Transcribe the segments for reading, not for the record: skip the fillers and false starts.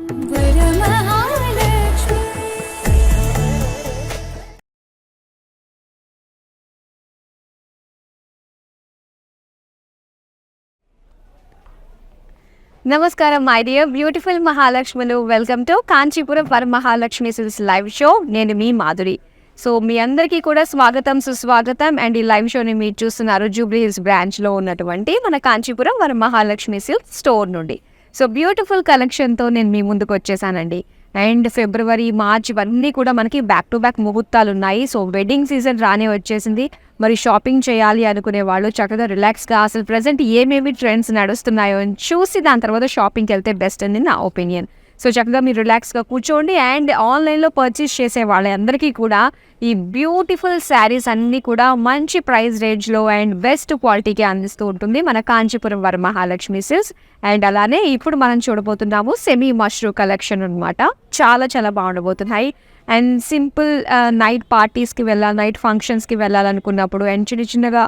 నమస్కారం my dear beautiful మహాలక్ష్ములు. Welcome to Kanchipuram Varamahalakshmi silks live show. నేను మీ మాధురి. సో మీ అందరికీ కూడా స్వాగతం సుస్వాగతం. అండ్ ఈ లైవ్ షోని మీరు చూస్తున్నారు జూబ్లీ హిల్స్ బ్రాంచ్లో ఉన్నటువంటి మన కాంచీపురం వరమహాలక్ష్మి సిల్స్ స్టోర్ నుండి. సో బ్యూటిఫుల్ కలెక్షన్తో నేను మీ ముందుకు వచ్చేసానండి. అండ్ ఫిబ్రవరి, మార్చ్ ఇవన్నీ కూడా మనకి బ్యాక్ టు బ్యాక్ ముహూర్తాలు ఉన్నాయి. సో వెడ్డింగ్ సీజన్ రానే వచ్చేసింది. మరి షాపింగ్ చేయాలి అనుకునే వాళ్ళు చక్కగా రిలాక్స్గా అసలు ప్రజెంట్ ఏమేమి ట్రెండ్స్ నడుస్తున్నాయో అని చూసి దాని తర్వాత షాపింగ్కి వెళ్తే బెస్ట్ అని నా ఒపీనియన్. సో చక్కగా మీరు రిలాక్స్గా కూర్చోండి. అండ్ ఆన్లైన్లో పర్చేస్ చేసే వాళ్ళందరికీ కూడా ఈ బ్యూటిఫుల్ శారీస్ అన్నీ కూడా మంచి ప్రైస్ రేంజ్లో అండ్ బెస్ట్ క్వాలిటీకి అందిస్తూ ఉంటుంది మన కాంచీపురం వరమహాలక్ష్మి సిల్స్. అండ్ అలానే ఇప్పుడు మనం చూడబోతున్నాము సెమీ మష్రూ కలెక్షన్ అనమాట. చాలా చాలా బాగుండబోతున్నాయి. అండ్ సింపుల్ నైట్ పార్టీస్కి వెళ్ళాలి, నైట్ ఫంక్షన్స్కి వెళ్ళాలనుకున్నప్పుడు అండ్ చిన్నగా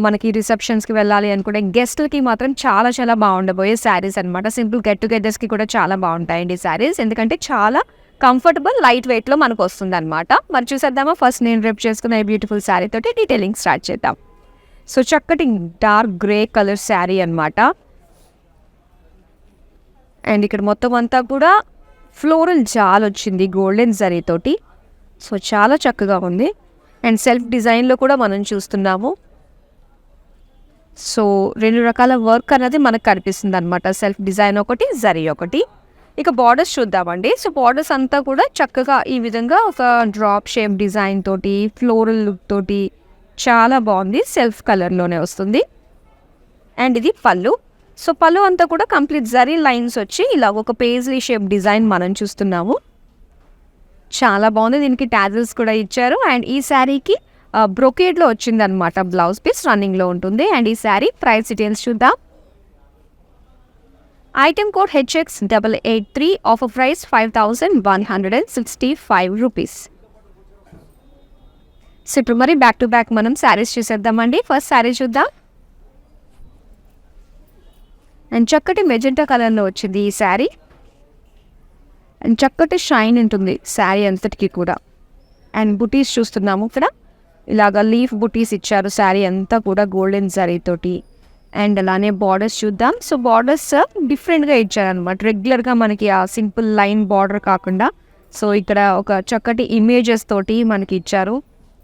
మనకి రిసెప్షన్స్కి వెళ్ళాలి అనుకుంటే గెస్ట్లకి మాత్రం చాలా చాలా బాగుండబోయే శారీస్ అనమాట. సింపుల్ గెట్ టుగెదర్స్కి కూడా చాలా బాగుంటాయండి శారీస్, ఎందుకంటే చాలా కంఫర్టబుల్ లైట్ వెయిట్లో మనకు వస్తుంది అనమాట. మరి చూసేద్దామా? ఫస్ట్ నేను రేపు చేసుకున్న ఈ బ్యూటిఫుల్ శారీ తోటి డీటెయిలింగ్ స్టార్ట్ చేద్దాం. సో చక్కటి డార్క్ గ్రే కలర్ శారీ అనమాట. అండ్ ఇక్కడ మొత్తం అంతా కూడా ఫ్లోరల్ జాల్ వచ్చింది గోల్డెన్ జరీతోటి. సో చాలా చక్కగా ఉంది. అండ్ సెల్ఫ్ డిజైన్లో కూడా మనం చూస్తున్నాము. సో రెండు రకాల వర్క్ అనేది మనకు కనిపిస్తుంది అనమాట. సెల్ఫ్ డిజైన్ ఒకటి, జరీ ఒకటి. ఇక బార్డర్స్ చూద్దామండి. సో బార్డర్స్ అంతా కూడా చక్కగా ఈ విధంగా ఒక డ్రాప్ షేప్ డిజైన్ తోటి, ఫ్లోరల్ లుక్ తోటి చాలా బాగుంది. సెల్ఫ్ కలర్లోనే వస్తుంది. అండ్ ఇది పళ్ళు. సో పళ్ళు అంతా కూడా కంప్లీట్ జరీ లైన్స్ వచ్చి ఇలా ఒక పేజ్లీ షేప్ డిజైన్ మనం చూస్తున్నాము. చాలా బాగుంది. దీనికి టాజిల్స్ కూడా ఇచ్చారు. అండ్ ఈ శారీకి బ్రొకేడ్లో వచ్చిందనమాట. బ్లౌజ్ పీస్ రన్నింగ్లో ఉంటుంది. అండ్ ఈ శారీ ప్రైస్ డీటెయిల్స్ చూద్దాం. Item code HX883, offer price 5165 rupees. So ఇప్పుడు మరి బ్యాక్ టు బ్యాక్ మనం శారీస్ చూసేద్దామండి. ఫస్ట్ శారీ చూద్దాం. అండ్ చక్కటి మెజెంటా కలర్లో వచ్చింది ఈ శారీ. అండ్ చక్కటి షైన్ ఉంటుంది శారీ అంతటికి కూడా. అండ్ బుటీస్ చూస్తున్నాము ఇక్కడ. ఇలాగ లీఫ్ బుటీస్ ఇచ్చారు శారీ అంతా కూడా గోల్డెన్ జరీతోటి. అండ్ అలానే బార్డర్స్ చూద్దాం. సో బార్డర్స్ డిఫరెంట్గా ఇచ్చారనమాట. రెగ్యులర్గా మనకి ఆ సింపుల్ లైన్ బార్డర్ కాకుండా సో ఇక్కడ ఒక చక్కటి ఇమేజెస్ తోటి మనకి ఇచ్చారు.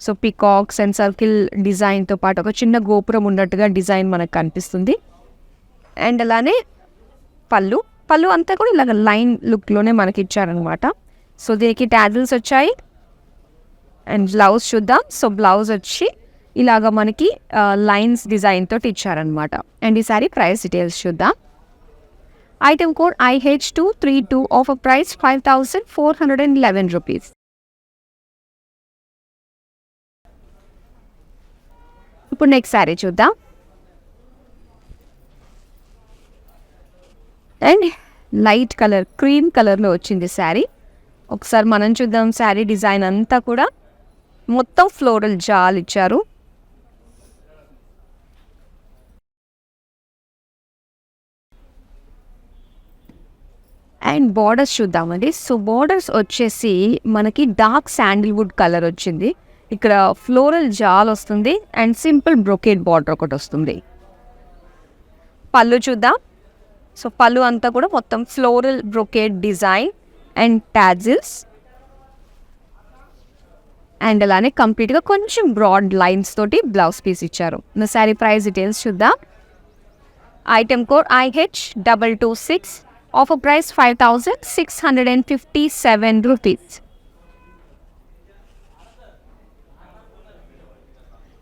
సో పికాక్స్ అండ్ సర్కిల్ డిజైన్తో పాటు ఒక చిన్న గోపురం ఉన్నట్టుగా డిజైన్ మనకు కనిపిస్తుంది. అండ్ అలానే పళ్ళు అంతా కూడా ఇలాగ లైన్ లుక్లోనే మనకి ఇచ్చారనమాట. సో దీనికి టాజిల్స్ వచ్చాయి. అండ్ బ్లౌజ్ చూద్దాం. సో బ్లౌజ్ వచ్చి ఇలాగ మనకి లైన్స్ డిజైన్ తోటి ఇచ్చారనమాట. అండ్ ఈ సారీ ప్రైస్ డీటెయిల్స్ చూద్దాం. Item code IH232, offer price 5411 rupees. ఇప్పుడు నెక్స్ట్ శారీ చూద్దాం. అండ్ లైట్ కలర్ క్రీమ్ కలర్లో వచ్చింది శారీ. ఒకసారి మనం చూద్దాం. శారీ డిజైన్ అంతా కూడా మొత్తం ఫ్లోరల్ జాల్ ఇచ్చారు. అండ్ బార్డర్స్ చూద్దామండి. సో బార్డర్స్ వచ్చేసి మనకి డార్క్ శాండిల్వుడ్ కలర్ వచ్చింది. ఇక్కడ ఫ్లోరల్ జాల్ వస్తుంది. అండ్ సింపుల్ బ్రొకేడ్ బార్డర్ ఒకటి వస్తుంది. పళ్ళు చూద్దాం. సో పళ్ళు అంతా కూడా మొత్తం floral brocade design and tassels. And అలానే కంప్లీట్గా కొంచెం బ్రాడ్ లైన్స్ తోటి బ్లౌజ్ పీస్ ఇచ్చారు. నా శారీ ప్రైస్ డీటెయిల్స్ చూద్దాం. Item code IH226, offer price 5657 rupees.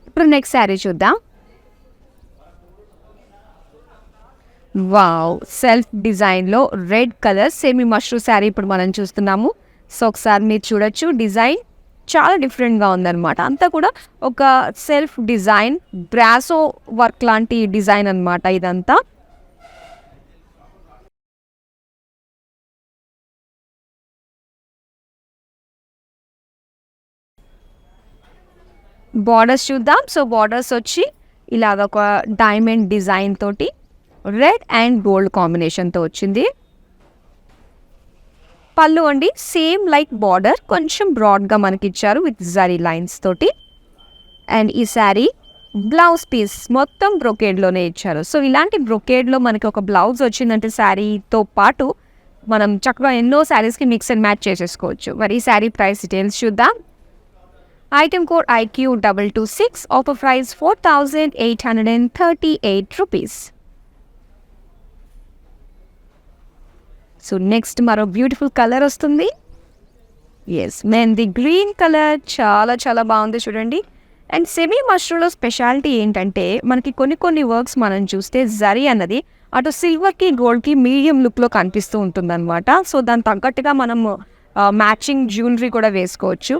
ఇప్పుడు నెక్స్ట్ శారీ చూద్దాం. వావ్, సెల్ఫ్ డిజైన్లో red colour semi mashru sari ఇప్పుడు మనం చూస్తున్నాము. సో ఒకసారి మీరు చూడొచ్చు. డిజైన్ చాలా డిఫరెంట్గా ఉందన్నమాట. అంతా కూడా ఒక సెల్ఫ్ డిజైన్ బ్రాసో వర్క్ లాంటి డిజైన్ అనమాట ఇదంతా. బార్డర్స్ చూద్దాం. సో బార్డర్స్ వచ్చి ఇలాగ ఒక డైమండ్ డిజైన్ తోటి రెడ్ అండ్ గోల్డ్ కాంబినేషన్తో వచ్చింది. పళ్ళు అండి సేమ్ లైక్ బార్డర్ కొంచెం బ్రాడ్గా మనకి ఇచ్చారు విత్ జరీ లైన్స్ తోటి. అండ్ ఈ శారీ బ్లౌజ్ పీస్ మొత్తం బ్రొకేడ్లోనే ఇచ్చారు. సో ఇలాంటి బ్రొకేడ్లో మనకి ఒక బ్లౌజ్ వచ్చిందంటే శారీతో పాటు మనం చక్కగా ఎన్నో శారీస్కి మిక్స్ అండ్ మ్యాచ్ చేసేసుకోవచ్చు. మరి ఈ శారీ ప్రైస్ డీటెయిల్స్ చూద్దాం. Item code IQ226, offer price 4,838 rupees. So next మరో బ్యూటిఫుల్ కలర్ వస్తుంది. ఎస్, మెహందీ గ్రీన్ కలర్ చాలా చాలా బాగుంది చూడండి. అండ్ సెమీ మష్రూమ్లో స్పెషాలిటీ ఏంటంటే మనకి కొన్ని వర్క్స్ మనం చూస్తే జరీ అన్నది అటు సిల్వర్కి గోల్డ్కి మీడియం లుక్లో కనిపిస్తూ ఉంటుందన్నమాట. సో దాని తగ్గట్టుగా మనం మ్యాచింగ్ జ్యువెలరీ కూడా వేసుకోవచ్చు.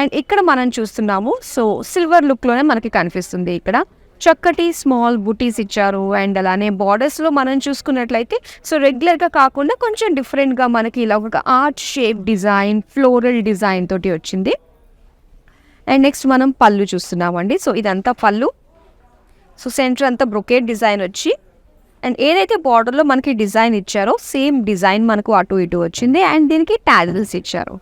అండ్ ఇక్కడ మనం చూస్తున్నాము సో సిల్వర్ లుక్లోనే మనకి కనిపిస్తుంది. ఇక్కడ చక్కటి స్మాల్ బుటీస్ ఇచ్చారు. అండ్ అలానే బార్డర్స్లో మనం చూసుకున్నట్లయితే సో రెగ్యులర్గా కాకుండా కొంచెం డిఫరెంట్గా మనకి ఇలా ఒక art shape design, floral design తోటి వచ్చింది. అండ్ నెక్స్ట్ మనం పళ్ళు చూస్తున్నామండి. సో ఇదంతా పళ్ళు. సో సెంటర్ అంతా బ్రొకేట్ డిజైన్ వచ్చి అండ్ ఏదైతే బార్డర్లో మనకి డిజైన్ ఇచ్చారో సేమ్ డిజైన్ మనకు అటు ఇటు వచ్చింది. అండ్ దీనికి టాజిల్స్ ఇచ్చారు.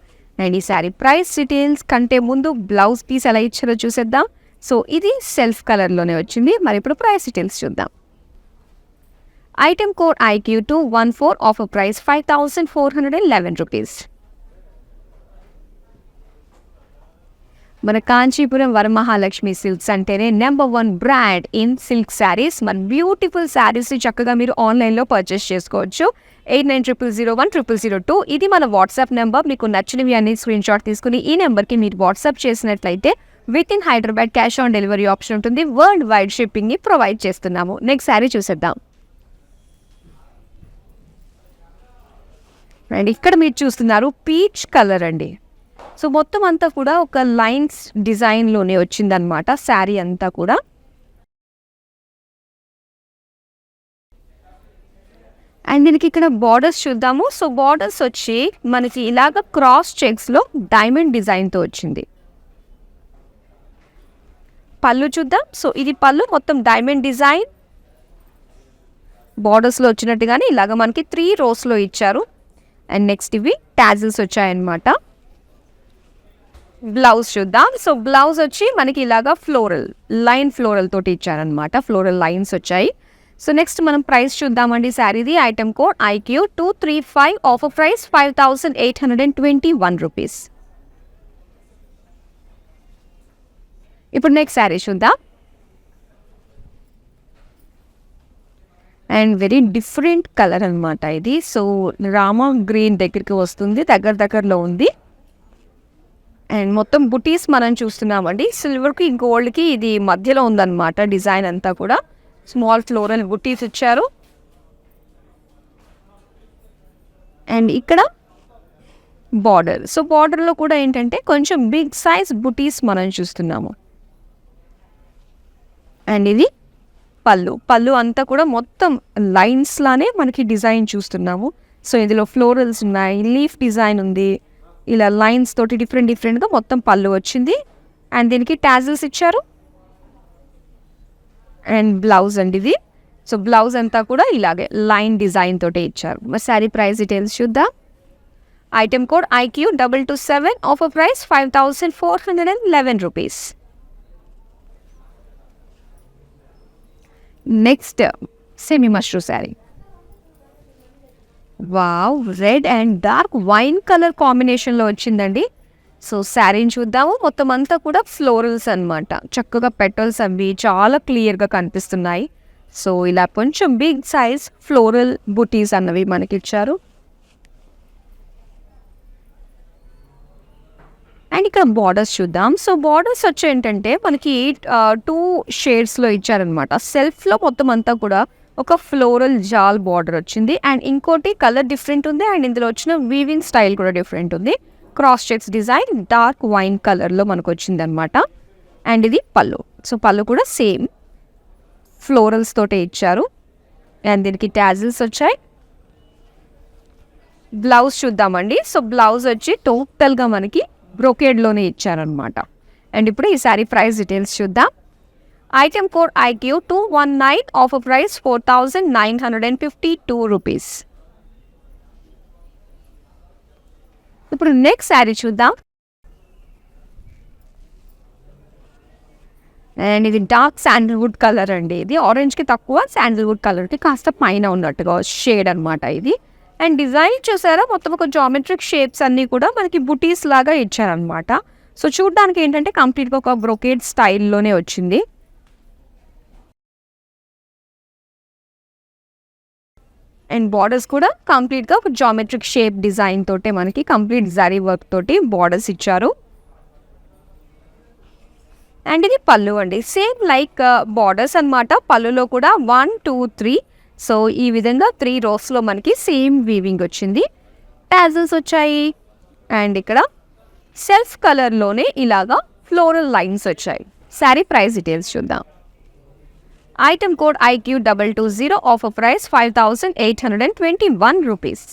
అండ్ ఈ శారీ ప్రైస్ డీటెయిల్స్ కంటే ముందు బ్లౌజ్ పీస్ ఎలా ఇచ్చారో చూసేద్దాం. సో ఇది సెల్ఫ్ కలర్లోనే వచ్చింది. మరి ఇప్పుడు ప్రైస్ డీటెయిల్స్ చూద్దాం. Item code IQ214, offer price 5,411 rupees. మన కాంచీపురం వరమహాలక్ష్మి సిల్క్స్ అంటేనే number 1 brand in silk saris. మన బ్యూటిఫుల్ శారీస్ చక్కగా మీరు ఆన్లైన్లో పర్చేస్ చేసుకోవచ్చు. 8900010002 ఇది మన వాట్సాప్ నెంబర్. మీకు నచ్చినవి అన్ని స్క్రీన్ షాట్ తీసుకుని ఈ నెంబర్కి మీరు వాట్సాప్ చేసినట్లయితే with in Hyderabad cash on delivery option ఉంటుంది. వరల్డ్ వైడ్ షిప్పింగ్ని ప్రొవైడ్ చేస్తున్నాము. నెక్స్ట్ శారీ చూసేద్దాం. అండ్ ఇక్కడ మీరు చూస్తున్నారు పీచ్ కలర్ అండి. సో మొత్తం అంతా కూడా ఒక లైన్స్ డిజైన్లోనే వచ్చిందనమాట శారీ అంతా కూడా. అండ్ దీనికి ఇక్కడ బార్డర్స్ చూద్దాము. సో బార్డర్స్ వచ్చి మనకి ఇలాగ క్రాస్ చెక్స్లో డైమండ్ డిజైన్తో వచ్చింది. పళ్ళు చూద్దాం. సో ఇది పళ్ళు మొత్తం డైమండ్ డిజైన్ బార్డర్స్లో వచ్చినట్టుగానే ఇలాగ మనకి 3 రోస్లో ఇచ్చారు. అండ్ నెక్స్ట్ ఇవి టాజిల్స్ వచ్చాయన్నమాట. బ్లౌజ్ చూద్దాం. సో బ్లౌజ్ వచ్చి మనకి ఇలాగా ఫ్లోరల్ తోటి ఇచ్చారనమాట. ఫ్లోరల్ లైన్స్ వచ్చాయి. సో నెక్స్ట్ మనం ప్రైస్ చూద్దామండి శారీది. Item code IQ235, offer price 5,821 rupees. ఇప్పుడు నెక్స్ట్ శారీ చూద్దాం. అండ్ వెరీ డిఫరెంట్ కలర్ అనమాట ఇది. సో రామా గ్రీన్ దగ్గరికి వస్తుంది, దగ్గరలో ఉంది. అండ్ మొత్తం బుటీస్ మనం చూస్తున్నామండి. సిల్వర్కి గోల్డ్కి ఇది మధ్యలో ఉందన్నమాట డిజైన్ అంతా కూడా. స్మాల్ ఫ్లోరల్ బుటీస్ ఇచ్చారు. అండ్ ఇక్కడ బార్డర్. సో బార్డర్లో కూడా ఏంటంటే కొంచెం బిగ్ సైజ్ బుటీస్ మనం చూస్తున్నాము. అండ్ ఇది పళ్ళు అంతా కూడా మొత్తం లైన్స్ లానే మనకి డిజైన్ చూస్తున్నాము. సో ఇందులో ఫ్లోరల్స్ ఉన్నాయి, లీఫ్ డిజైన్ ఉంది, ఇలా లైన్స్ తోటి డిఫరెంట్గా మొత్తం పళ్ళు వచ్చింది. అండ్ దీనికి టాజిల్స్ ఇచ్చారు. అండ్ బ్లౌజ్ అండి ఇది. సో బ్లౌజ్ అంతా కూడా ఇలాగే లైన్ డిజైన్ తోటే ఇచ్చారు. మరి శారీ ప్రైస్ డీటెయిల్స్ చూద్దాం. Item code IQ227, offer price 5,411 rupees. Next semi mushroom sari. Wow, red and dark wine colour కాంబినేషన్లో వచ్చిందండి. సో శారీని చూద్దాము. మొత్తం అంతా కూడా ఫ్లోరల్స్ అనమాట. చక్కగా పెటల్స్ అవి చాలా క్లియర్గా కనిపిస్తున్నాయి. సో ఇలా కొంచెం బిగ్ సైజ్ ఫ్లోరల్ బుటీస్ అన్నవి మనకి ఇచ్చారు. అండ్ ఇక్కడ బార్డర్స్ చూద్దాం. సో బార్డర్స్ వచ్చి ఏంటంటే మనకి 2 షేడ్స్లో ఇచ్చారనమాట. సెల్ఫ్లో మొత్తం అంతా కూడా ఒక ఫ్లోరల్ జాల్ బార్డర్ వచ్చింది. అండ్ ఇంకోటి కలర్ డిఫరెంట్ ఉంది. అండ్ ఇందులో వచ్చిన వీవింగ్ స్టైల్ కూడా డిఫరెంట్ ఉంది. Cross checks design dark wine కలర్లో మనకు వచ్చింది అనమాట. అండ్ ఇది పళ్ళు. సో పళ్ళు కూడా సేమ్ ఫ్లోరల్స్ తోటే ఇచ్చారు. అండ్ దీనికి టాజిల్స్ వచ్చాయి. బ్లౌజ్ చూద్దామండి. సో బ్లౌజ్ వచ్చి టోటల్గా మనకి బ్రోకేడ్లోనే ఇచ్చారనమాట. అండ్ ఇప్పుడు ఈ శారీ ప్రైస్ డీటెయిల్స్ చూద్దాం. Item code IQ219, offer price 4,952 rupees. ఇప్పుడు నెక్స్ట్ శారీ చూద్దాం. అండ్ ఇది డార్క్ శాండిల్వుడ్ కలర్ అండి. ఇది ఆరెంజ్కి తక్కువ, శాండిల్వుడ్ కలర్కి కాస్త పైన ఉన్నట్టుగా షేడ్ అనమాట ఇది. అండ్ డిజైన్ చూసారా, మొత్తం ఒక జామెట్రిక్ షేప్స్ అన్నీ కూడా మనకి బుటీస్ లాగా ఇచ్చారనమాట. సో చూడడానికి ఏంటంటే కంప్లీట్గా ఒక బ్రొకేడ్ స్టైల్లోనే వచ్చింది. అండ్ బార్డర్స్ కూడా కంప్లీట్గా ఒక జామెట్రిక్ షేప్ డిజైన్ తోటే మనకి కంప్లీట్ జరీ వర్క్ తోటి బార్డర్స్ ఇచ్చారు. అండ్ ఇది పళ్ళు అండి, సేమ్ లైక్ బార్డర్స్ అనమాట. పళ్ళులో కూడా 1 2 3, సో ఈ విధంగా 3 రోస్లో మనకి సేమ్ వీవింగ్ వచ్చింది. టాజల్స్ వచ్చాయి. అండ్ ఇక్కడ సెల్ఫ్ కలర్లోనే ఇలాగా ఫ్లోరల్ లైన్స్ వచ్చాయి. శారీ ప్రైస్ డీటెయిల్స్ చూద్దాం. Item code IQ220, offer price 5821 rupees.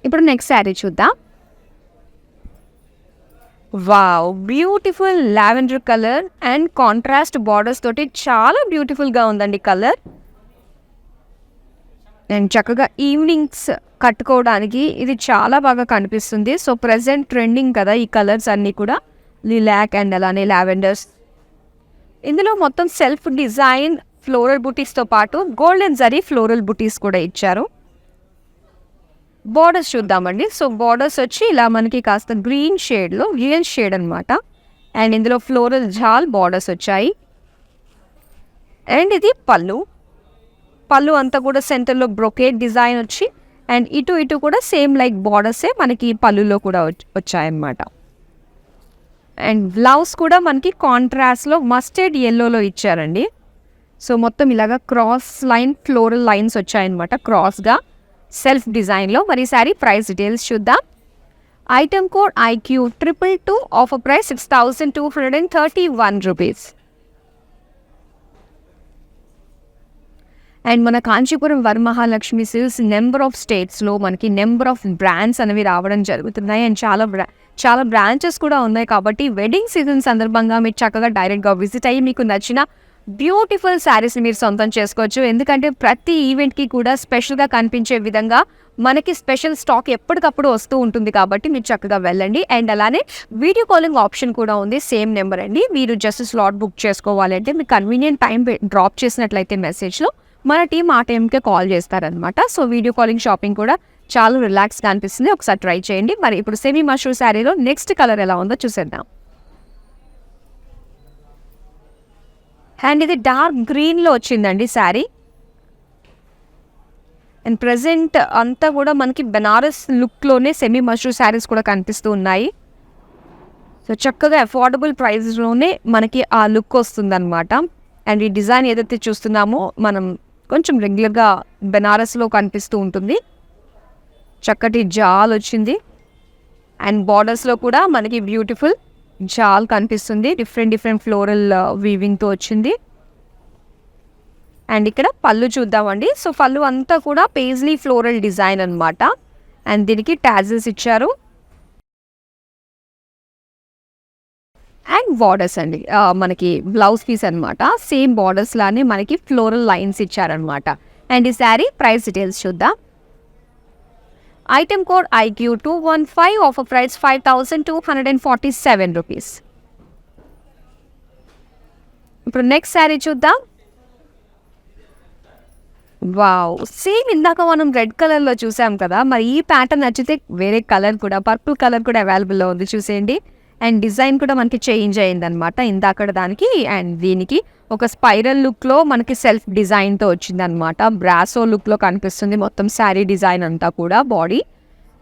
ఇప్పుడు నెక్స్ట్ శారీ చూద్దాం. Wow, beautiful lavender colour and contrast borders తోటి చాలా బ్యూటిఫుల్గా ఉందండి కలర్. అండ్ చక్కగా ఈవినింగ్స్ కట్టుకోవడానికి ఇది చాలా బాగా కనిపిస్తుంది. సో ప్రజెంట్ ట్రెండింగ్ కదా ఈ కలర్స్ అన్నీ కూడా, లిలాక్ అండ్ అలానే లావెండర్స్. ఇందులో మొత్తం సెల్ఫ్ డిజైన్ ఫ్లోరల్ బుటీస్తో పాటు గోల్డెన్ జరీ ఫ్లోరల్ బుటీస్ కూడా ఇచ్చారు. బార్డర్స్ చూద్దామండి. సో బార్డర్స్ వచ్చి ఇలా మనకి కాస్త గ్రీన్ షేడ్లో, రియల్ షేడ్ అనమాట. అండ్ ఇందులో ఫ్లోరల్ జాల్ బార్డర్స్ వచ్చాయి. అండ్ ఇది పళ్ళు. పళ్ళు అంతా కూడా సెంటర్లో బ్రొకేట్ డిజైన్ వచ్చి, అండ్ ఇటు ఇటు కూడా సేమ్ లైక్ బార్డర్సే మనకి పళ్ళులో కూడా వచ్చాయన్నమాట. అండ్ బ్లౌజ్ కూడా మనకి కాంట్రాస్ట్లో మస్టర్డ్ ఎల్లోలో ఇచ్చారండి. సో మొత్తం ఇలాగా క్రాస్ లైన్ ఫ్లోరల్ లైన్స్ వచ్చాయన్నమాట క్రాస్గా సెల్ఫ్ డిజైన్లో. మరి శారీ ప్రైస్ డీటెయిల్స్ చూద్దాం. Item code IQ222, offer price 6231 rupees. And మన Kanchipuram Varamahalakshmi silks number of స్టేట్స్లో మనకి నెంబర్ ఆఫ్ బ్రాండ్స్ అనేవి రావడం జరుగుతున్నాయి. అండ్ చాలా బ్రాంచెస్ కూడా ఉన్నాయి. కాబట్టి వెడ్డింగ్ సీజన్ సందర్భంగా మీరు చక్కగా డైరెక్ట్గా విజిట్ అయ్యి మీకు నచ్చిన బ్యూటిఫుల్ శారీస్ని మీరు సొంతం చేసుకోవచ్చు. ఎందుకంటే ప్రతి ఈవెంట్కి కూడా స్పెషల్గా కనిపించే విధంగా మనకి స్పెషల్ స్టాక్ ఎప్పటికప్పుడు వస్తూ ఉంటుంది. కాబట్టి మీరు చక్కగా వెళ్ళండి. అండ్ అలానే వీడియో కాలింగ్ ఆప్షన్ కూడా ఉంది, సేమ్ నెంబర్ అండి. మీరు జస్ట్ స్లాట్ బుక్ చేసుకోవాలంటే మీకు కన్వీనియంట్ టైం డ్రాప్ చేసినట్లయితే మెసేజ్లో మన టీం ఆ టైంకే కాల్ చేస్తారనమాట. సో వీడియో కాలింగ్ షాపింగ్ కూడా చాలా రిలాక్స్గా అనిపిస్తుంది. ఒకసారి ట్రై చేయండి. మరి ఇప్పుడు సెమీ మష్రూమ్ శారీలో నెక్స్ట్ కలర్ ఎలా ఉందో చూసేద్దాం. అండ్ ఇది డార్క్ గ్రీన్లో వచ్చిందండి శారీ. అండ్ ప్రజెంట్ అంతా కూడా మనకి బెనారస్ లుక్లోనే సెమీ మష్రూమ్ శారీస్ కూడా కనిపిస్తూ ఉన్నాయి. సో చక్కగా అఫోర్డబుల్ ప్రైస్లోనే మనకి ఆ లుక్ వస్తుందన్నమాట. అండ్ ఈ డిజైన్ ఏదైతే చూస్తున్నామో మనం కొంచెం రెగ్యులర్గా బెనారస్లో కనిపిస్తూ ఉంటుంది. చక్కటి జాల్ వచ్చింది. అండ్ బార్డర్స్లో కూడా మనకి బ్యూటిఫుల్ జాల్ కనిపిస్తుంది. డిఫరెంట్ ఫ్లోరల్ వీవింగ్తో వచ్చింది. అండ్ ఇక్కడ పళ్ళు చూద్దామండి. సో పళ్ళు అంతా కూడా పేజ్లీ ఫ్లోరల్ డిజైన్ అనమాట. అండ్ దీనికి టాజిల్స్ ఇచ్చారు. అండ్ బార్డర్స్ అండి, మనకి బ్లౌజ్ పీస్ అనమాట. సేమ్ బార్డర్స్ లానే మనకి ఫ్లోరల్ లైన్స్ ఇచ్చారనమాట. అండ్ ఈ శారీ ప్రైస్ డీటెయిల్స్ చూద్దాం. Item code IQ215, offer price 5247 rupees. ఇప్పుడు నెక్స్ట్ శారీ చూద్దాం. వావ్, సేమ్ ఇందాక మనం రెడ్ కలర్లో చూసాం కదా, మరి ఈ ప్యాటర్న్ నచ్చితే వేరే కలర్ కూడా, పర్పుల్ కలర్ కూడా అవైలబుల్లో ఉంది, చూసేయండి. అండ్ డిజైన్ కూడా మనకి చేంజ్ అయిందనమాట ఇందాక దానికి. అండ్ దీనికి ఒక స్పైరల్ లుక్లో మనకి సెల్ఫ్ డిజైన్తో వచ్చిందనమాట. బ్రాసో లుక్లో కనిపిస్తుంది మొత్తం శారీ డిజైన్ అంతా కూడా, బాడీ.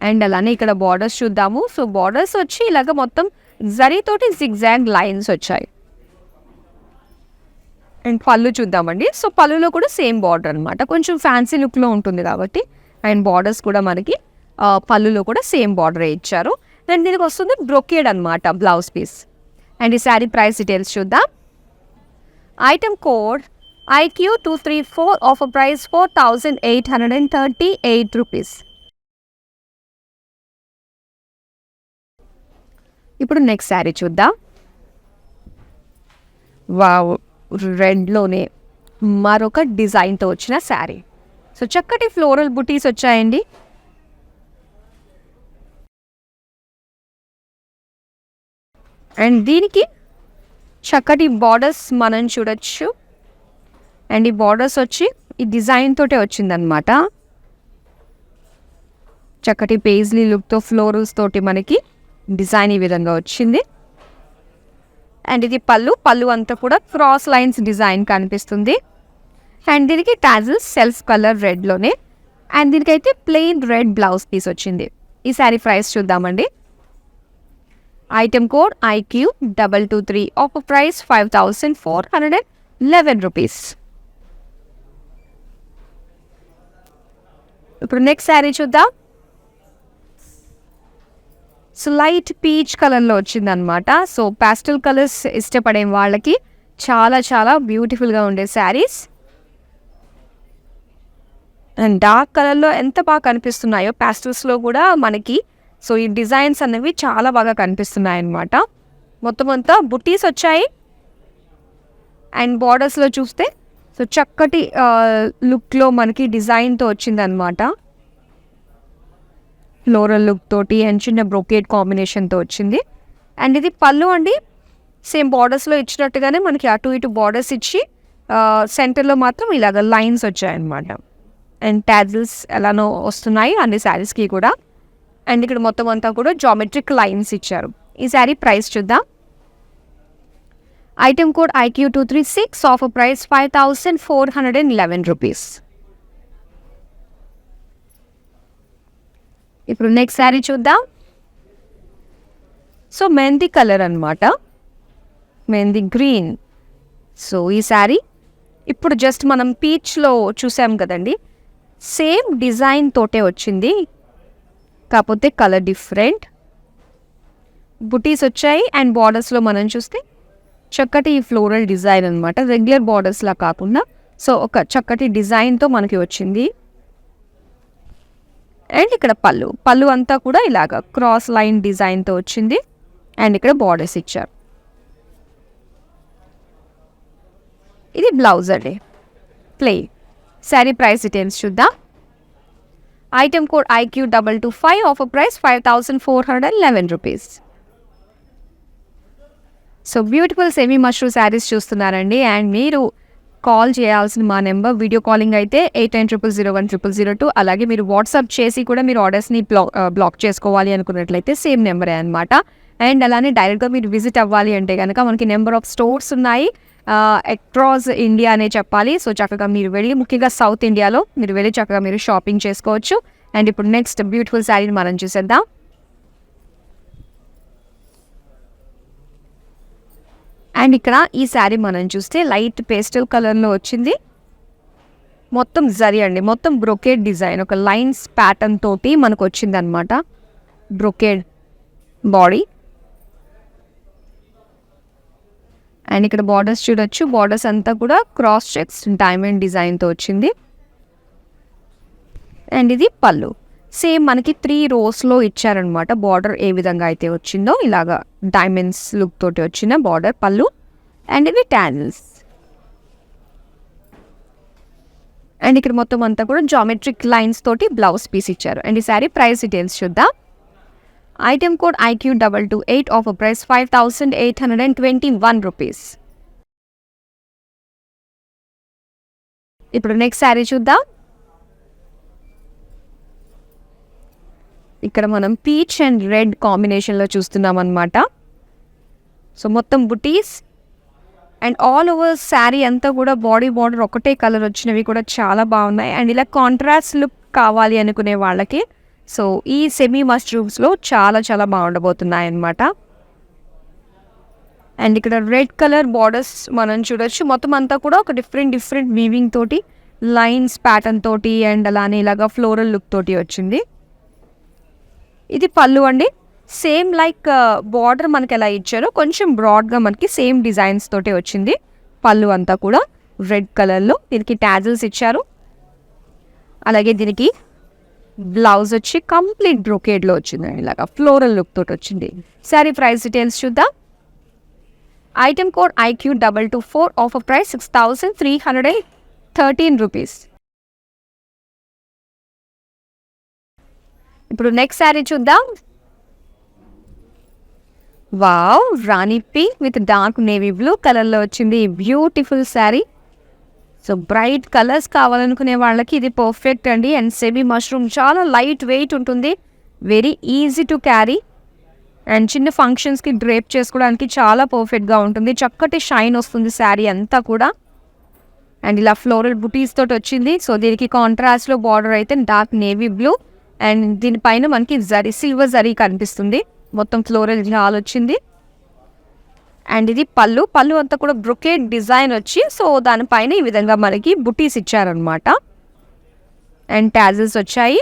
అండ్ అలానే ఇక్కడ బార్డర్స్ చూద్దాము. సో బార్డర్స్ వచ్చి ఇలాగ మొత్తం జరీతోటి జిగ్జాగ్ లైన్స్ వచ్చాయి. అండ్ పళ్ళు చూద్దామండి. సో పళ్ళులో కూడా సేమ్ బార్డర్ అనమాట, కొంచెం ఫ్యాన్సీ లుక్లో ఉంటుంది కాబట్టి. అండ్ బార్డర్స్ కూడా మనకి పళ్ళులో కూడా సేమ్ బార్డరే ఇచ్చారు. అండ్ దీనికి వస్తుంది బ్రొకేడ్ అనమాట బ్లౌజ్ పీస్. అండ్ ఈ శారీ ప్రైస్ డీటెయిల్స్ చూద్దాం. Item code IQ234, offer price 4838 rupees. ఇప్పుడు నెక్స్ట్ శారీ చూద్దాం. వావ్, రెడ్లోనే మరొక డిజైన్తో వచ్చిన శారీ. సో చక్కటి ఫ్లోరల్ బుటీస్ వచ్చాయండి. అండ్ దీనికి చక్కటి బార్డర్స్ మనం చూడొచ్చు. అండ్ ఈ బార్డర్స్ వచ్చి ఈ డిజైన్ తోటే వచ్చిందనమాట. చక్కటి పేజ్లీ లుక్తో ఫ్లోరల్స్ తోటి మనకి డిజైన్ ఈ విధంగా వచ్చింది. అండ్ ఇది పళ్ళు అంతా కూడా క్రాస్ లైన్స్ డిజైన్ కనిపిస్తుంది. అండ్ దీనికి టాజిల్స్ సెల్ఫ్ కలర్ రెడ్లోనే. అండ్ దీనికైతే ప్లెయిన్ రెడ్ బ్లౌజ్ పీస్ వచ్చింది. ఈ శారీ ప్రైస్ చూద్దామండి. Item code IQ223. Offer price 5411 rupees. ఇప్పుడు నెక్స్ట్ శారీ చూద్దాం. సో లైట్ పీచ్ కలర్లో వచ్చిందనమాట. సో పాస్టల్ కలర్స్ ఇష్టపడే వాళ్ళకి చాలా చాలా బ్యూటిఫుల్గా ఉండే శారీస్. అండ్ డార్క్ కలర్లో ఎంత బాగా కనిపిస్తున్నాయో పాస్టల్స్లో కూడా మనకి. సో ఈ డిజైన్స్ అనేవి చాలా బాగా కనిపిస్తున్నాయి అన్నమాట. మొత్తం అంతా బుటీస్ వచ్చాయి. అండ్ బార్డర్స్లో చూస్తే సో చక్కటి లుక్లో మనకి డిజైన్తో వచ్చిందనమాట. ఫ్లోరల్ లుక్ తోటి అండ్ చిన్న బ్రోకేడ్ కాంబినేషన్తో వచ్చింది. అండ్ ఇది పళ్ళు అండి. సేమ్ బార్డర్స్లో ఇచ్చినట్టుగానే మనకి అటు ఇటు బార్డర్స్ ఇచ్చి సెంటర్లో మాత్రం ఇలాగ లైన్స్ వచ్చాయన్నమాట. అండ్ టాజిల్స్ ఎలానో వస్తున్నాయి అన్ని శారీస్కి కూడా. అండ్ ఇక్కడ మొత్తం అంతా కూడా జామెట్రిక్ లైన్స్ ఇచ్చారు. ఈ శారీ ప్రైస్ చూద్దాం. Item code IQ236. Offer price 5411 rupees. ఇప్పుడు నెక్స్ట్ శారీ చూద్దాం. సో మెహందీ కలర్ అనమాట, మెహందీ గ్రీన్. సో ఈ శారీ ఇప్పుడు జస్ట్ మనం పీచ్లో చూసాం కదండి, సేమ్ డిజైన్ తోటే వచ్చింది, కాకపోతే కలర్ డిఫరెంట్. బుటీస్ వచ్చాయి. అండ్ బార్డర్స్లో మనం చూస్తే చక్కటి ఫ్లోరల్ డిజైన్ అనమాట. రెగ్యులర్ బార్డర్స్లా కాకుండా సో ఒక చక్కటి డిజైన్తో మనకి వచ్చింది. అండ్ ఇక్కడ పళ్ళు అంతా కూడా ఇలాగ క్రాస్ లైన్ డిజైన్తో వచ్చింది. అండ్ ఇక్కడ బార్డర్స్ ఇచ్చారు. ఇది బ్లౌజ్ అండి, ప్లెయిన్. శారీ ప్రైస్ డీటెయిల్స్ చూద్దాం. Item code IQ225. Offer price 5411 rupees. So beautiful semi mashru saris చూస్తున్నారండి. అండ్ మీరు కాల్ చేయాల్సిన మా నెంబర్, వీడియో కాలింగ్ అయితే 8900010002. అలాగే మీరు వాట్సాప్ చేసి కూడా మీరు ఆర్డర్స్ని బ్లాక్ చేసుకోవాలి అనుకున్నట్లయితే సేమ్ నెంబరే అనమాట. అండ్ అలానే డైరెక్ట్గా మీరు విజిట్ అవ్వాలి అంటే కనుక మనకి నెంబర్ ఆఫ్ స్టోర్స్ ఉన్నాయి అక్రాస్ ఇండియా అనే చెప్పాలి. సో చక్కగా మీరు వెళ్ళి, ముఖ్యంగా సౌత్ ఇండియాలో మీరు వెళ్ళి చక్కగా మీరు షాపింగ్ చేసుకోవచ్చు. అండ్ ఇప్పుడు నెక్స్ట్ బ్యూటిఫుల్ శారీని మనం చూసేద్దాం. అండ్ ఇక్కడ ఈ శారీ మనం చూస్తే లైట్ పేస్టల్ కలర్లో వచ్చింది. మొత్తం జరీ అండి, మొత్తం బ్రొకేడ్ డిజైన్, ఒక లైన్స్ ప్యాటర్న్ తోటి మనకు వచ్చింది అనమాట. Brocade body. అండ్ ఇక్కడ బార్డర్స్ చూడొచ్చు, బార్డర్స్ అంతా కూడా క్రాస్ చెక్స్ డైమండ్ డిజైన్తో వచ్చింది. అండ్ ఇది పళ్ళు. సేమ్ మనకి 3 రోస్లో ఇచ్చారనమాట. బార్డర్ ఏ విధంగా అయితే వచ్చిందో ఇలాగా డైమండ్స్ లుక్ తోటి వచ్చిన బార్డర్ పళ్ళు. అండ్ ఇది టాజిల్స్. అండ్ ఇక్కడ మొత్తం అంతా కూడా జామెట్రిక్ లైన్స్ తోటి బ్లౌజ్ పీస్ ఇచ్చారు. అండ్ ఈ శారీ ప్రైస్ డీటెయిల్స్ చూద్దాం. Item code IQ228. Offer price 5821 rupees. ఇప్పుడు నెక్స్ట్ శారీ చూద్దాం. ఇక్కడ మనం పీచ్ అండ్ రెడ్ కాంబినేషన్లో చూస్తున్నాం అనమాట. సో మొత్తం బుటీస్ అండ్ ఆల్ ఓవర్ శారీ అంతా కూడా బాడీ బార్డర్ ఒకటే కలర్ వచ్చినవి కూడా చాలా బాగున్నాయి. అండ్ ఇలా కాంట్రాస్ట్ లుక్ కావాలి అనుకునే వాళ్ళకి సో ఈ సెమీ మష్రూమ్స్లో చాలా చాలా బాగుండబోతున్నాయి అన్నమాట. అండ్ ఇక్కడ రెడ్ కలర్ బార్డర్స్ మనం చూడొచ్చు. మొత్తం అంతా కూడా ఒక డిఫరెంట్ వీవింగ్ తోటి, లైన్స్ ప్యాటర్న్ తోటి అండ్ అలానే ఇలాగా ఫ్లోరల్ లుక్ తోటి వచ్చింది. ఇది పళ్ళు అండి. సేమ్ లైక్ బార్డర్ మనకి ఎలా ఇచ్చారో కొంచెం బ్రాడ్గా మనకి సేమ్ డిజైన్స్ తోటి వచ్చింది. పళ్ళు అంతా కూడా రెడ్ కలర్లో, దీనికి టాజిల్స్ ఇచ్చారు. అలాగే దీనికి బ్లౌజ్ వచ్చి కంప్లీట్ బ్రోకేడ్లో వచ్చింది, ఇలాగా ఫ్లోరల్ లుక్ తోటి వచ్చింది. శారీ ప్రైస్ డీటెయిల్స్ చూద్దాం. Item code IQ224. Offer price 6313 rupees. ఇప్పుడు నెక్స్ట్ శారీ చూద్దాం. Wow, Rani pink with dark navy blue కలర్లో వచ్చింది beautiful sari. So bright colours కావాలనుకునే వాళ్ళకి ఇది పర్ఫెక్ట్ అండి. అండ్ సెమీ మష్రూమ్ చాలా లైట్ వెయిట్ ఉంటుంది, very easy to carry and చిన్న ఫంక్షన్స్కి డ్రేప్ చేసుకోవడానికి చాలా పర్ఫెక్ట్గా ఉంటుంది. చక్కటి షైన్ వస్తుంది శారీ అంతా కూడా. అండ్ ఇలా ఫ్లోరల్ బుటీస్ తోటి వచ్చింది. సో దీనికి కాంట్రాస్ట్లో బార్డర్ అయితే డార్క్ నేవీ బ్లూ అండ్ దీనిపైన మనకి సిల్వర్ జరీ కనిపిస్తుంది. మొత్తం ఫ్లోరల్ జాల్ వచ్చింది. అండ్ ఇది పళ్ళు అంతా కూడా బ్రొకేట్ డిజైన్ వచ్చి సో దానిపైన ఈ విధంగా మనకి బుటీస్ ఇచ్చారనమాట. అండ్ టాజిల్స్ వచ్చాయి.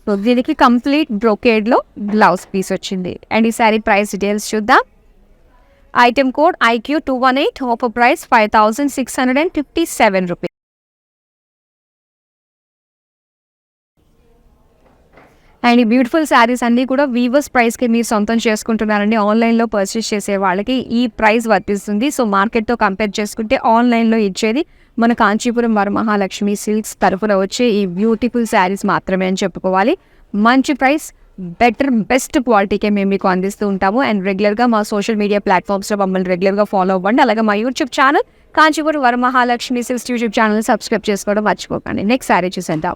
సో దీనికి కంప్లీట్ బ్రొకేడ్లో బ్లౌజ్ పీస్ వచ్చింది. అండ్ ఈ శారీ ప్రైస్ డీటెయిల్స్ చూద్దాం. Item code IQ218, offer price 5657 rupees. And ఈ బ్యూటిఫుల్ శారీస్ అన్నీ కూడా వీవర్స్ ప్రైస్కి మీరు సొంతం చేసుకుంటున్నారండి. ఆన్లైన్లో పర్చేస్ చేసే వాళ్ళకి ఈ ప్రైస్ వర్తిస్తుంది. సో మార్కెట్తో కంపేర్ చేసుకుంటే ఆన్లైన్లో ఇచ్చేది మన కాంచీపురం వరమహాలక్ష్మి సిల్క్స్ తరఫున వచ్చే ఈ బ్యూటిఫుల్ శారీస్ మాత్రమే అని చెప్పుకోవాలి. మంచి ప్రైస్, బెస్ట్ క్వాలిటీకే మేము మీకు అందిస్తూ ఉంటాము. అండ్ రెగ్యులర్గా మా సోషల్ మీడియా ప్లాట్ఫామ్స్లో మమ్మల్ని రెగ్యులర్గా ఫాలో అవ్వండి. అలాగే మా YouTube channel Kanchipuram Varamahalakshmi silks YouTube channel subscribe చేసుకోవడం మర్చిపోకండి. నెక్స్ట్ శారీ చూసేద్దాం.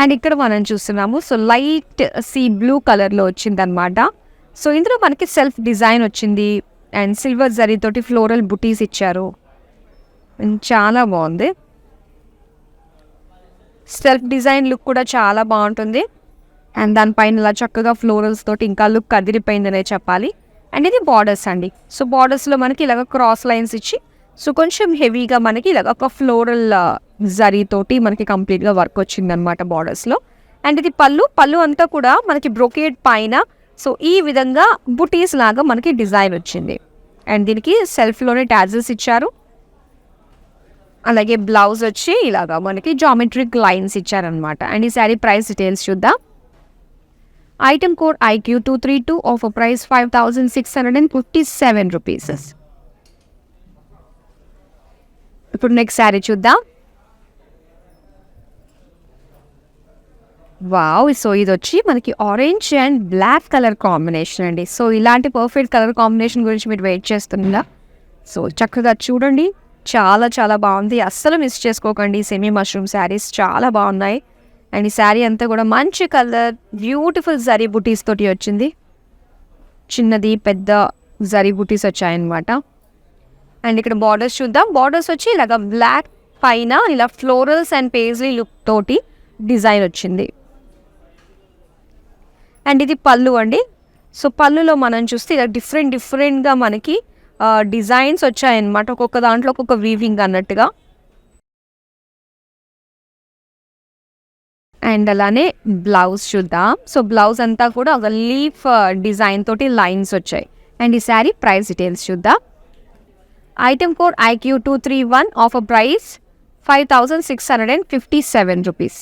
అండ్ ఇక్కడ మనం చూస్తున్నాము సో లైట్ సీ బ్లూ కలర్లో వచ్చిందనమాట. సో ఇందులో మనకి సెల్ఫ్ డిజైన్ వచ్చింది అండ్ సిల్వర్ జరీతోటి ఫ్లోరల్ బుటీస్ ఇచ్చారు. చాలా బాగుంది. సెల్ఫ్ డిజైన్ లుక్ కూడా చాలా బాగుంటుంది. అండ్ దానిపైన ఇలా చక్కగా ఫ్లోరల్స్ తోటి ఇంకా లుక్ అదిరిపోయిందనే చెప్పాలి. అండ్ ఇది బార్డర్స్ అండి. సో బార్డర్స్లో మనకి ఇలాగ క్రాస్ లైన్స్ ఇచ్చి సో కొంచెం హెవీగా మనకి ఇలాగ ఒక ఫ్లోరల్ జరీతోటి మనకి కంప్లీట్గా వర్క్ వచ్చిందనమాట బార్డర్స్లో. అండ్ ఇది పళ్ళు అంతా కూడా మనకి బ్రొకేడ్ పైన సో ఈ విధంగా బుటీస్ లాగా మనకి డిజైన్ వచ్చింది. అండ్ దీనికి సెల్ఫ్లోనే టాజిల్స్ ఇచ్చారు. అలాగే బ్లౌజ్ వచ్చి ఇలాగా మనకి జామెట్రిక్ లైన్స్ ఇచ్చారనమాట. అండ్ ఈ శారీ ప్రైస్ డీటెయిల్స్ చూద్దాం. Item code IQ232, offer price 5657 rupees. ఇప్పుడు నెక్స్ట్ శారీ చూద్దాం. వావ్, సో ఇది వచ్చి మనకి orange and black colour combination అండి. సో ఇలాంటి పర్ఫెక్ట్ కలర్ కాంబినేషన్ గురించి మీరు వెయిట్ చేస్తుందా? సో చక్కగా చూడండి, చాలా బాగుంది. అస్సలు మిస్ చేసుకోకండి. సెమీ మష్రూమ్ శారీస్ చాలా బాగున్నాయి. అండ్ ఈ శారీ అంతా కూడా మంచి కలర్, బ్యూటిఫుల్ జరీ బుటీస్ తోటి వచ్చింది. చిన్నది పెద్ద జరీ బుటీస్ వచ్చాయన్నమాట. అండ్ ఇక్కడ బార్డర్స్ చూద్దాం. బార్డర్స్ వచ్చి ఇలాగ బ్లాక్ పైన ఇలా ఫ్లోరల్స్ అండ్ పేజ్లీ లుక్ తోటి డిజైన్ వచ్చింది. అండ్ ఇది పళ్ళు అండి. సో పళ్ళులో మనం చూస్తే ఇలా డిఫరెంట్గా మనకి డిజైన్స్ వచ్చాయన్నమాట. ఒక్కొక్క దాంట్లో ఒక్కొక్క వీవింగ్ అన్నట్టుగా. అండ్ అలానే బ్లౌజ్ చూద్దాం. సో బ్లౌజ్ అంతా కూడా ఒక లీఫ్ డిజైన్ తోటి లైన్స్ వచ్చాయి. అండ్ ఈ శారీ ప్రైస్ డీటెయిల్స్ చూద్దాం. Item code IQ231, offer price 5657 rupees.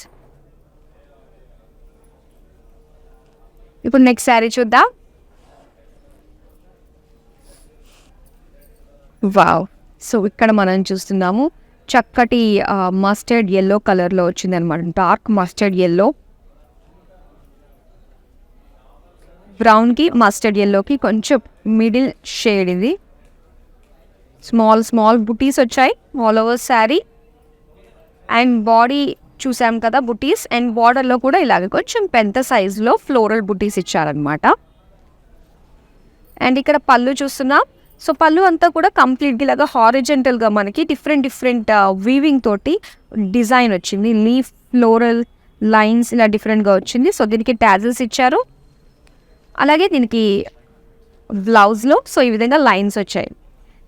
ఇప్పుడు నెక్స్ట్ శారీ చూద్దాం. వావ్, సో ఇక్కడ మనం చూస్తున్నాము చక్కటి మస్టర్డ్ ఎల్లో కలర్లో వచ్చింది అనమాట. డార్క్ మస్టర్డ్ ఎల్లో, బ్రౌన్కి మస్టర్డ్ ఎల్లోకి కొంచెం మిడిల్ షేడ్. ఇది స్మాల్ బుటీస్ వచ్చాయి all over sari. And body చూసాం కదా బుటీస్. అండ్ బార్డర్లో కూడా ఇలాగ కొంచెం పెద్ద సైజులో ఫ్లోరల్ బుటీస్ ఇచ్చారనమాట. అండ్ ఇక్కడ పళ్ళు చూస్తున్నాం. సో పళ్ళు అంతా కూడా కంప్లీట్గా ఇలాగా హారిజెంటల్గా మనకి డిఫరెంట్ వీవింగ్ తోటి డిజైన్ వచ్చింది. లీఫ్, ఫ్లోరల్ లైన్స్ ఇలా డిఫరెంట్గా వచ్చింది. సో దీనికి టాజిల్స్ ఇచ్చారు. అలాగే దీనికి బ్లౌజ్లో సో ఈ విధంగా లైన్స్ వచ్చాయి.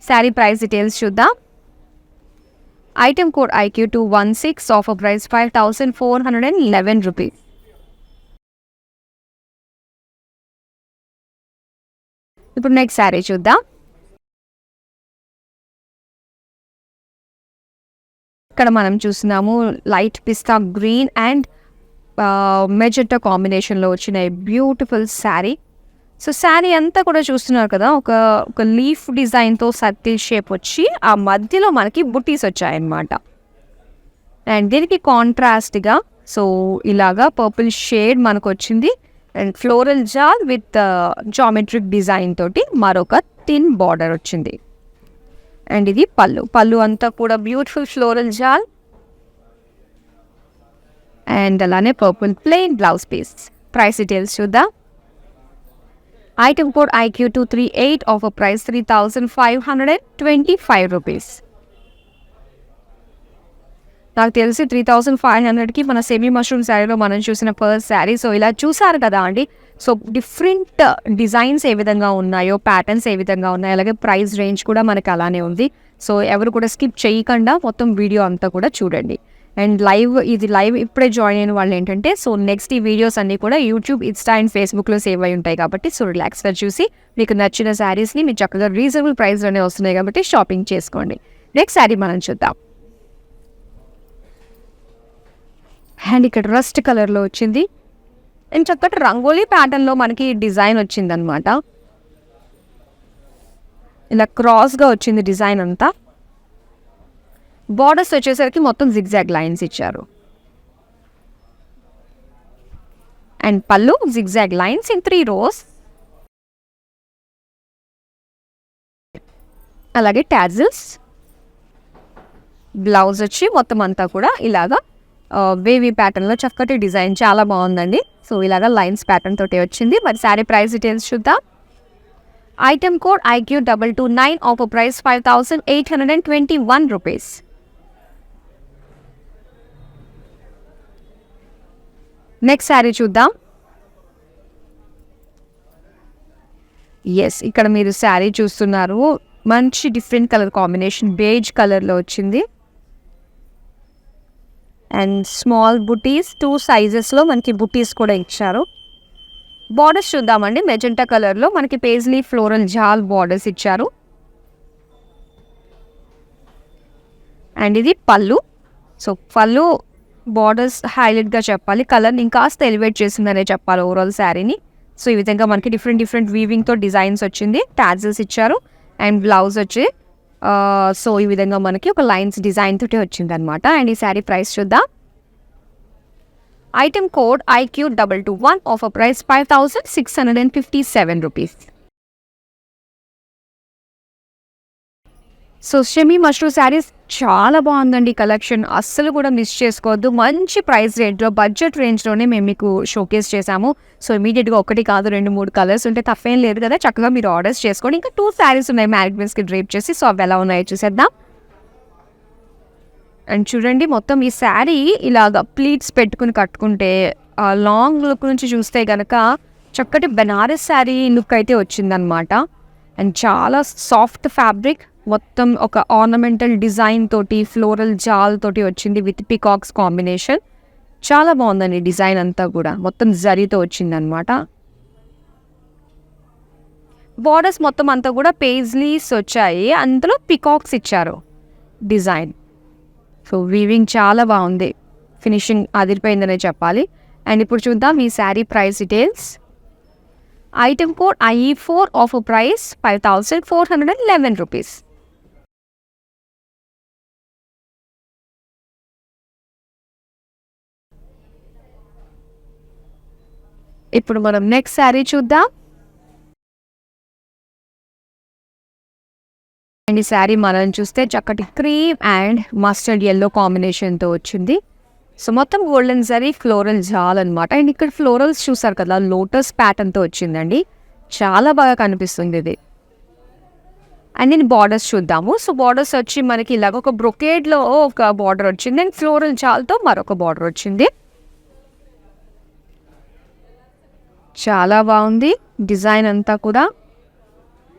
శారీ ప్రైస్ డీటెయిల్స్ చూద్దాం. Item code IQ216, offer price 5411 rupees. ఇప్పుడు నెక్స్ట్ శారీ చూద్దాం. ఇక్కడ మనం చూస్తున్నాము light pista green and magenta కాంబినేషన్లో వచ్చిన బ్యూటిఫుల్ శారీ. సో శారీ అంతా కూడా చూస్తున్నారు కదా, ఒక లీఫ్ డిజైన్తో సర్కిల్ షేప్ వచ్చి ఆ మధ్యలో మనకి బుటీస్ వచ్చాయన్నమాట. అండ్ దీనికి కాంట్రాస్ట్గా సో ఇలాగా పర్పుల్ షేడ్ మనకు వచ్చింది. And floral jaal with geometric design తోటి మరొక థిన్ బార్డర్ వచ్చింది. అండ్ ఇది పళ్ళు అంతా కూడా బ్యూటిఫుల్ ఫ్లోరల్ జాల్ అండ్ అలానే purple plain blouse piece. Price details చూద్దాం. Item code IQ238, offer price 3,525 rupees. నాకు తెలిసి 3,500కి మన సెమీ మష్రూమ్ శారీలో మనం చూసిన ఫస్ట్ శారీ. సో ఇలా చూసారు కదా అండి. సో డిఫరెంట్ డిజైన్స్ ఏ విధంగా ఉన్నాయో, ప్యాటర్న్స్ ఏ విధంగా ఉన్నాయో, అలాగే ప్రైస్ రేంజ్ కూడా మనకి అలానే ఉంది. సో ఎవరు కూడా స్కిప్ చేయకుండా మొత్తం వీడియో అంతా కూడా చూడండి. అండ్ ఇది లైవ్ ఇప్పుడే జాయిన్ అయిన వాళ్ళు ఏంటంటే, సో నెక్స్ట్ ఈ వీడియోస్ అన్నీ కూడా యూట్యూబ్, ఇన్స్టా అండ్ ఫేస్బుక్లో సేవ్ అయి ఉంటాయి కాబట్టి, సో రిలాక్స్గా చూసి మీకు నచ్చిన శారీస్ని మీరు చక్కగా రీజనబుల్ ప్రైస్లోనే వస్తున్నాయి కాబట్టి షాపింగ్ చేసుకోండి. నెక్స్ట్ శారీ మనం చూద్దాం. అండ్ ఇక్కడ రస్ట్ కలర్లో వచ్చింది. అండ్ చక్కటి రంగోలీ ప్యాటర్న్లో మనకి డిజైన్ వచ్చిందనమాట. ఇలా క్రాస్గా వచ్చింది డిజైన్ అంతా. బార్డర్స్ వచ్చేసరికి మొత్తం జిగ్జాగ్ లైన్స్ ఇచ్చారు. అండ్ పళ్ళు జిగ్జాగ్ లైన్స్ ఇన్ 3 rows. అలాగే టాజిల్స్. బ్లౌజ్ వచ్చి మొత్తం అంతా కూడా ఇలాగా వేవీ ప్యాటర్న్లో చక్కటి డిజైన్, చాలా బాగుందండి. సో ఇలాగా లైన్స్ ప్యాటర్న్ తోటి వచ్చింది. మరి శారీ ప్రైస్ డీటెయిల్స్ చూద్దాం. Item code IQ229, offer price 5,821 rupees. Next sari చూద్దాం. ఎస్, ఇక్కడ మీరు శారీ చూస్తున్నారు. మంచి డిఫరెంట్ కలర్ కాంబినేషన్, బేజ్ కలర్లో వచ్చింది. అండ్ స్మాల్ బుటీస్, 2 సైజెస్లో మనకి బుటీస్ కూడా ఇచ్చారు. బార్డర్స్ చూద్దామండి. మెజెంటా కలర్లో మనకి పేజ్లీ ఫ్లోరల్ జాల్ బార్డర్స్ ఇచ్చారు. అండ్ ఇది పళ్ళు. సో పళ్ళు బార్డర్స్ హైలైట్గా చెప్పాలి, కలర్ని ఇంకాస్త ఎలివేట్ చేసిందనే చెప్పాలి ఓవరాల్ శారీని. సో ఈ విధంగా మనకి డిఫరెంట్ వీవింగ్తో డిజైన్స్ వచ్చింది. టాజిల్స్ ఇచ్చారు. అండ్ బ్లౌజ్ వచ్చి సో ఈ విధంగా మనకి ఒక లైన్స్ డిజైన్ తోటి వచ్చింది అనమాట. అండ్ ఈ శారీ ప్రైస్ చూద్దాం. Item code IQ221, offer price 5,657 rupees. So semi mushroom saris చాలా బాగుందండి కలెక్షన్, అస్సలు కూడా మిస్ చేసుకోవద్దు. మంచి ప్రైస్ రేంజ్లో, బడ్జెట్ రేంజ్లోనే మేము మీకు షోకేస్ చేసాము. సో ఇమీడియట్గా 1 కాదు 2, 3 కలర్స్ ఉంటే తప్పేం లేదు కదా, చక్కగా మీరు ఆర్డర్స్ చేసుకోండి. ఇంకా 2 శారీస్ ఉన్నాయి మ్యాగ్నెట్స్కి డ్రేప్ చేసి. సో అవి ఎలా ఉన్నాయో చూసేద్దాం. అండ్ చూడండి, మొత్తం ఈ శారీ ఇలాగ ప్లీట్స్ పెట్టుకుని కట్టుకుంటే లాంగ్ లుక్ నుంచి చూస్తే కనుక చక్కటి బెనారస్ శారీ లుక్ అయితే వచ్చిందనమాట. అండ్ చాలా సాఫ్ట్ ఫ్యాబ్రిక్, మొత్తం ఒక ఆర్నమెంటల్ డిజైన్ తోటి ఫ్లోరల్ జాల్ తోటి వచ్చింది విత్ పికాక్స్ కాంబినేషన్. చాలా బాగుందండి డిజైన్ అంతా కూడా, మొత్తం జరీతో వచ్చిందనమాట. బార్డర్స్ మొత్తం అంతా కూడా పేజ్లీస్ వచ్చాయి, అందులో పికాక్స్ ఇచ్చారు డిజైన్. సో వీవింగ్ చాలా బాగుంది, ఫినిషింగ్ అదిరిపోయిందనే చెప్పాలి. అండ్ ఇప్పుడు చూద్దాం ఈ sari price details. Item code IE4, offer price 5,411 rupees. ఇప్పుడు మనం నెక్స్ట్ శారీ చూద్దాం. అండ్ ఈ శారీ మనం చూస్తే చక్కటి క్రీమ్ అండ్ మస్టర్డ్ ఎల్లో కాంబినేషన్తో వచ్చింది. సో మొత్తం గోల్డెన్ జరీ ఫ్లోరల్ జాల్ అనమాట. అండ్ ఇక్కడ ఫ్లోరల్స్ చూసారు కదా, లోటస్ ప్యాటర్న్తో వచ్చిందండి, చాలా బాగా కనిపిస్తుంది ఇది. అండ్ నేను బార్డర్స్ చూద్దాము. సో బార్డర్స్ వచ్చి మనకి ఇలాగ ఒక బ్రొకేడ్లో ఒక బార్డర్ వచ్చింది, అండ్ ఫ్లోరల్ జాల్తో మరొక బార్డర్ వచ్చింది. చాలా బాగుంది డిజైన్ అంతా కూడా.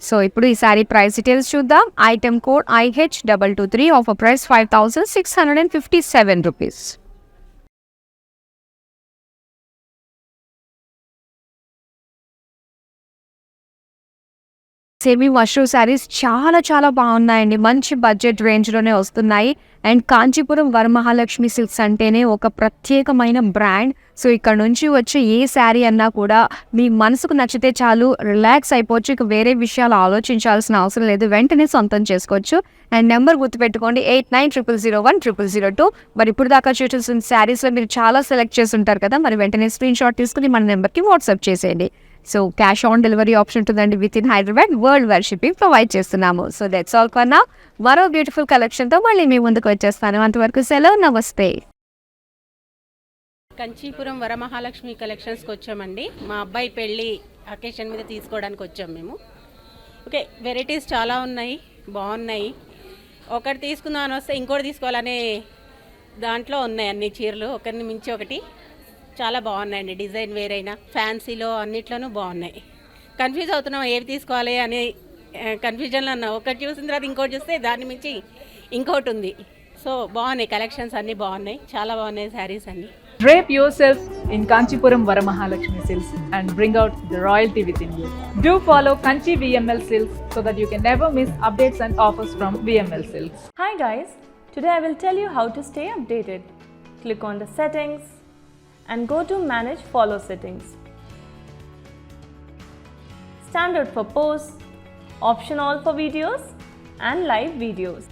సో ఇప్పుడు ఈ శారీ ప్రైస్ డీటెయిల్స్ చూద్దాం. Item code IH223, offer price 5,657 rupees. Semi mushroom saris చాలా చాలా బాగున్నాయండి. మంచి బడ్జెట్ రేంజ్‌లోనే వస్తున్నాయి. అండ్ కాంచీపురం వరమహాలక్ష్మి సిల్క్స్ అంటేనే ఒక ప్రత్యేకమైన బ్రాండ్. సో, ఇక్కడ నుంచి వచ్చే ఏ శారీ అన్నా కూడా మీ మనసుకు నచ్చితే చాలు, రిలాక్స్ అయిపోవచ్చు. ఇక వేరే విషయాలు ఆలోచించాల్సిన అవసరం లేదు. వెంటనే సొంతం చేసుకోవచ్చు. అండ్ నెంబర్ గుర్తుపెట్టుకోండి 8900010002. మరి ఇప్పుడు దాకా చూసిన శారీస్‌లో మీరు చాలా సెలెక్ట్ చేసి ఉంటారు కదా! మరి వెంటనే స్క్రీన్‌షాట్ తీసుకొని మన నెంబర్‌కి వాట్సాప్ చేసేయండి. So, cash on delivery option ఉంటుందండి. Within Hyderabad worldwide shipping provide చేస్తున్నాము. So, that's all for now. మరో బ్యూటిఫుల్ కలెక్షన్‌తో మళ్ళీ మీ ముందుకు వచ్చేస్తాను. అంతవరకు సెలవు. నమస్తే. కంచీపురం వరమహాలక్ష్మి కలెక్షన్స్కి వచ్చామండి. మా అబ్బాయి పెళ్ళి అకేషన్ మీద తీసుకోవడానికి వచ్చాం మేము. ఓకే, వెరైటీస్ చాలా ఉన్నాయి, బాగున్నాయి. ఒకటి తీసుకుందామని వస్తే ఇంకోటి తీసుకోవాలనే దాంట్లో ఉన్నాయి అన్ని చీరలు, ఒకరిని మించి ఒకటి. చాలా బాగున్నాయండి. డిజైన్ వేరైనా ఫ్యాన్సీలో అన్నిట్లోనూ బాగున్నాయి. కన్ఫ్యూజ్ అవుతున్నాం ఏవి తీసుకోవాలి అనే కన్ఫ్యూజన్లో ఉన్నాం. ఒకటి చూసిన తర్వాత ఇంకోటి చూస్తే దాన్ని మించి ఇంకోటి ఉంది. సో బాగున్నాయి, కలెక్షన్స్ అన్నీ బాగున్నాయి, చాలా బాగున్నాయి శారీస్ అన్నీ. Drape yourself in Kanchipuram Varamahalakshmi Silks and bring out the royalty within you. Do follow Kanchi VML Silks so that you can never miss updates and offers from VML Silks. Hi guys, today I will tell you how to stay updated. Click on the settings and go to manage follow settings. Standard for posts, option all for videos and live videos.